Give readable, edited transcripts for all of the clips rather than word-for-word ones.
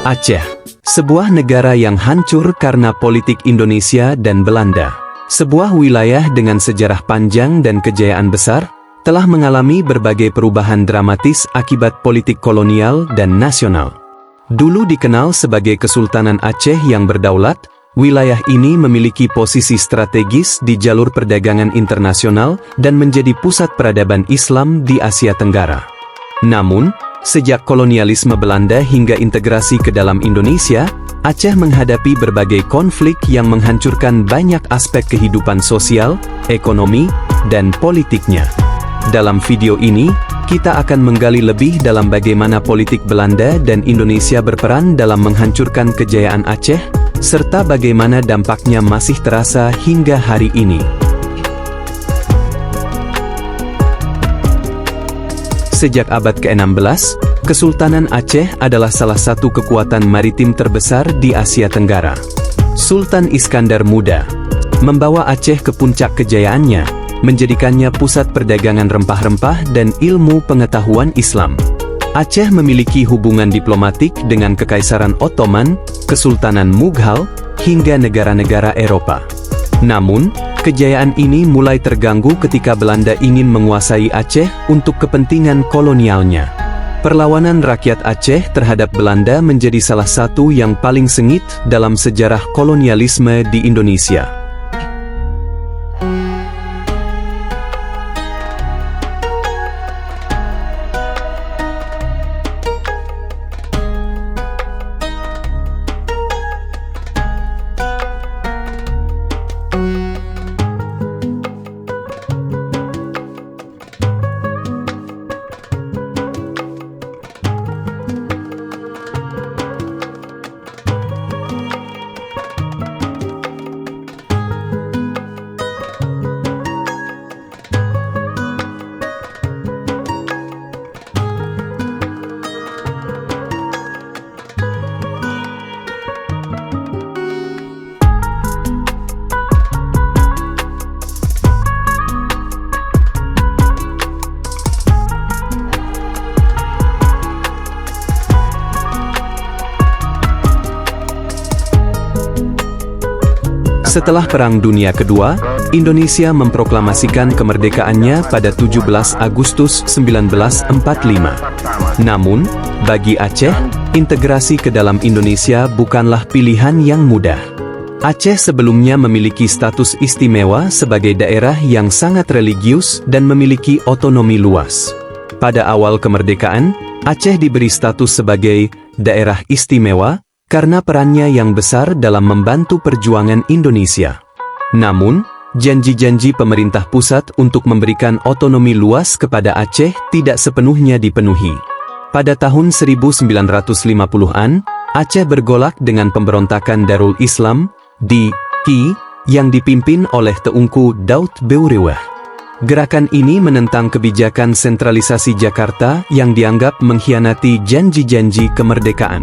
Aceh, sebuah negara yang hancur karena politik Indonesia dan Belanda. Sebuah wilayah dengan sejarah panjang dan kejayaan besar, telah mengalami berbagai perubahan dramatis akibat politik kolonial dan nasional. Dulu dikenal sebagai Kesultanan Aceh yang berdaulat, wilayah ini memiliki posisi strategis di jalur perdagangan internasional dan menjadi pusat peradaban Islam di Asia Tenggara. Namun, sejak kolonialisme Belanda hingga integrasi ke dalam Indonesia, Aceh menghadapi berbagai konflik yang menghancurkan banyak aspek kehidupan sosial, ekonomi, dan politiknya. Dalam video ini, kita akan menggali lebih dalam bagaimana politik Belanda dan Indonesia berperan dalam menghancurkan kejayaan Aceh, serta bagaimana dampaknya masih terasa hingga hari ini. Sejak abad ke-16, Kesultanan Aceh adalah salah satu kekuatan maritim terbesar di Asia Tenggara. Sultan Iskandar Muda membawa Aceh ke puncak kejayaannya, menjadikannya pusat perdagangan rempah-rempah dan ilmu pengetahuan Islam. Aceh memiliki hubungan diplomatik dengan Kekaisaran Ottoman, Kesultanan Mughal, hingga negara-negara Eropa. Namun, kejayaan ini mulai terganggu ketika Belanda ingin menguasai Aceh untuk kepentingan kolonialnya. Perlawanan rakyat Aceh terhadap Belanda menjadi salah satu yang paling sengit dalam sejarah kolonialisme di Indonesia. Setelah Perang Dunia Kedua, Indonesia memproklamasikan kemerdekaannya pada 17 Agustus 1945. Namun, bagi Aceh, integrasi ke dalam Indonesia bukanlah pilihan yang mudah. Aceh sebelumnya memiliki status istimewa sebagai daerah yang sangat religius dan memiliki otonomi luas. Pada awal kemerdekaan, Aceh diberi status sebagai daerah istimewa, karena perannya yang besar dalam membantu perjuangan Indonesia. Namun, janji-janji pemerintah pusat untuk memberikan otonomi luas kepada Aceh tidak sepenuhnya dipenuhi. Pada tahun 1950-an, Aceh bergolak dengan pemberontakan Darul Islam, DI, yang dipimpin oleh Teungku Daud Beurewah. Gerakan ini menentang kebijakan sentralisasi Jakarta yang dianggap mengkhianati janji-janji kemerdekaan.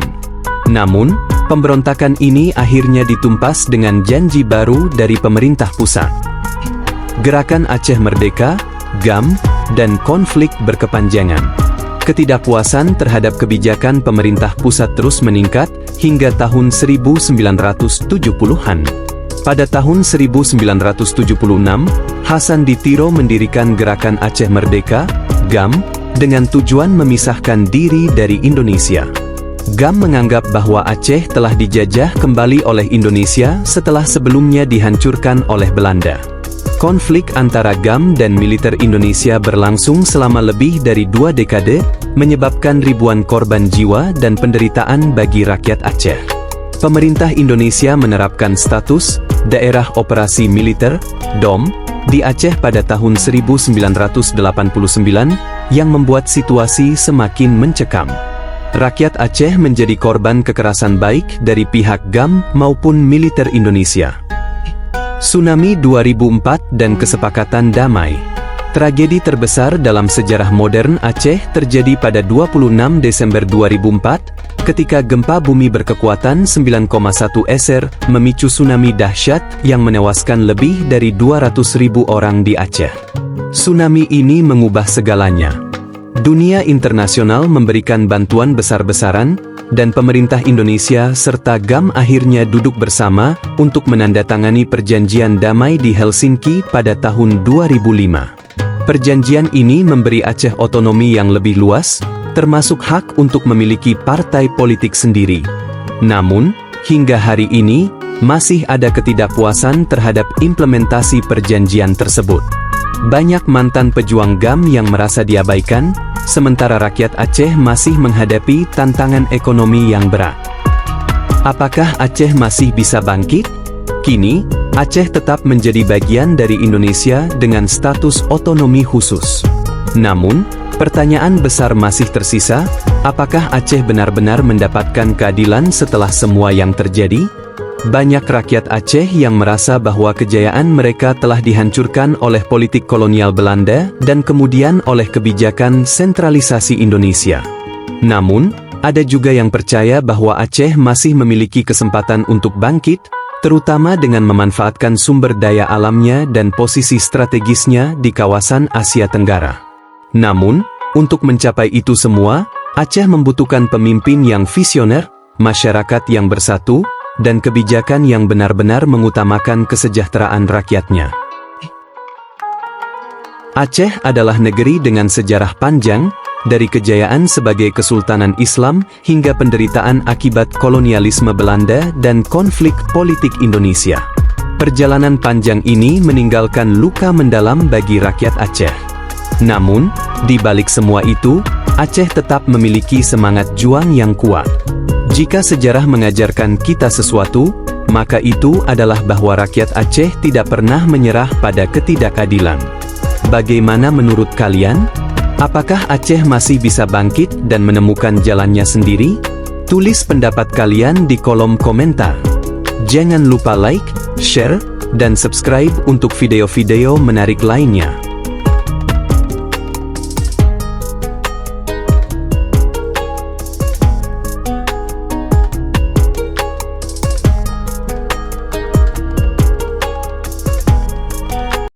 Namun, pemberontakan ini akhirnya ditumpas dengan janji baru dari pemerintah pusat. Gerakan Aceh Merdeka, GAM, dan konflik berkepanjangan. Ketidakpuasan terhadap kebijakan pemerintah pusat terus meningkat hingga tahun 1970-an. Pada tahun 1976, Hasan Ditiro mendirikan Gerakan Aceh Merdeka, GAM, dengan tujuan memisahkan diri dari Indonesia. GAM menganggap bahwa Aceh telah dijajah kembali oleh Indonesia setelah sebelumnya dihancurkan oleh Belanda. Konflik antara GAM dan militer Indonesia berlangsung selama lebih dari 2 dekade, menyebabkan ribuan korban jiwa dan penderitaan bagi rakyat Aceh. Pemerintah Indonesia menerapkan status Daerah Operasi Militer, DOM, di Aceh pada tahun 1989, yang membuat situasi semakin mencekam. Rakyat Aceh menjadi korban kekerasan baik dari pihak GAM maupun militer Indonesia. Tsunami 2004 dan Kesepakatan Damai. Tragedi terbesar dalam sejarah modern Aceh terjadi pada 26 Desember 2004, ketika gempa bumi berkekuatan 9,1 Richter memicu tsunami dahsyat yang menewaskan lebih dari 200.000 orang di Aceh. Tsunami ini mengubah segalanya. Dunia internasional memberikan bantuan besar-besaran, dan pemerintah Indonesia serta GAM akhirnya duduk bersama untuk menandatangani perjanjian damai di Helsinki pada tahun 2005. Perjanjian ini memberi Aceh otonomi yang lebih luas, termasuk hak untuk memiliki partai politik sendiri. Namun, hingga hari ini, masih ada ketidakpuasan terhadap implementasi perjanjian tersebut. Banyak mantan pejuang GAM yang merasa diabaikan, sementara rakyat Aceh masih menghadapi tantangan ekonomi yang berat. Apakah Aceh masih bisa bangkit? Kini, Aceh tetap menjadi bagian dari Indonesia dengan status otonomi khusus. Namun, pertanyaan besar masih tersisa, apakah Aceh benar-benar mendapatkan keadilan setelah semua yang terjadi? Banyak rakyat Aceh yang merasa bahwa kejayaan mereka telah dihancurkan oleh politik kolonial Belanda dan kemudian oleh kebijakan sentralisasi Indonesia. Namun, ada juga yang percaya bahwa Aceh masih memiliki kesempatan untuk bangkit, terutama dengan memanfaatkan sumber daya alamnya dan posisi strategisnya di kawasan Asia Tenggara. Namun, untuk mencapai itu semua, Aceh membutuhkan pemimpin yang visioner, masyarakat yang bersatu, dan kebijakan yang benar-benar mengutamakan kesejahteraan rakyatnya. Aceh adalah negeri dengan sejarah panjang, dari kejayaan sebagai Kesultanan Islam hingga penderitaan akibat kolonialisme Belanda dan konflik politik Indonesia. Perjalanan panjang ini meninggalkan luka mendalam bagi rakyat Aceh. Namun, di balik semua itu, Aceh tetap memiliki semangat juang yang kuat. Jika sejarah mengajarkan kita sesuatu, maka itu adalah bahwa rakyat Aceh tidak pernah menyerah pada ketidakadilan. Bagaimana menurut kalian? Apakah Aceh masih bisa bangkit dan menemukan jalannya sendiri? Tulis pendapat kalian di kolom komentar. Jangan lupa like, share, dan subscribe untuk video-video menarik lainnya.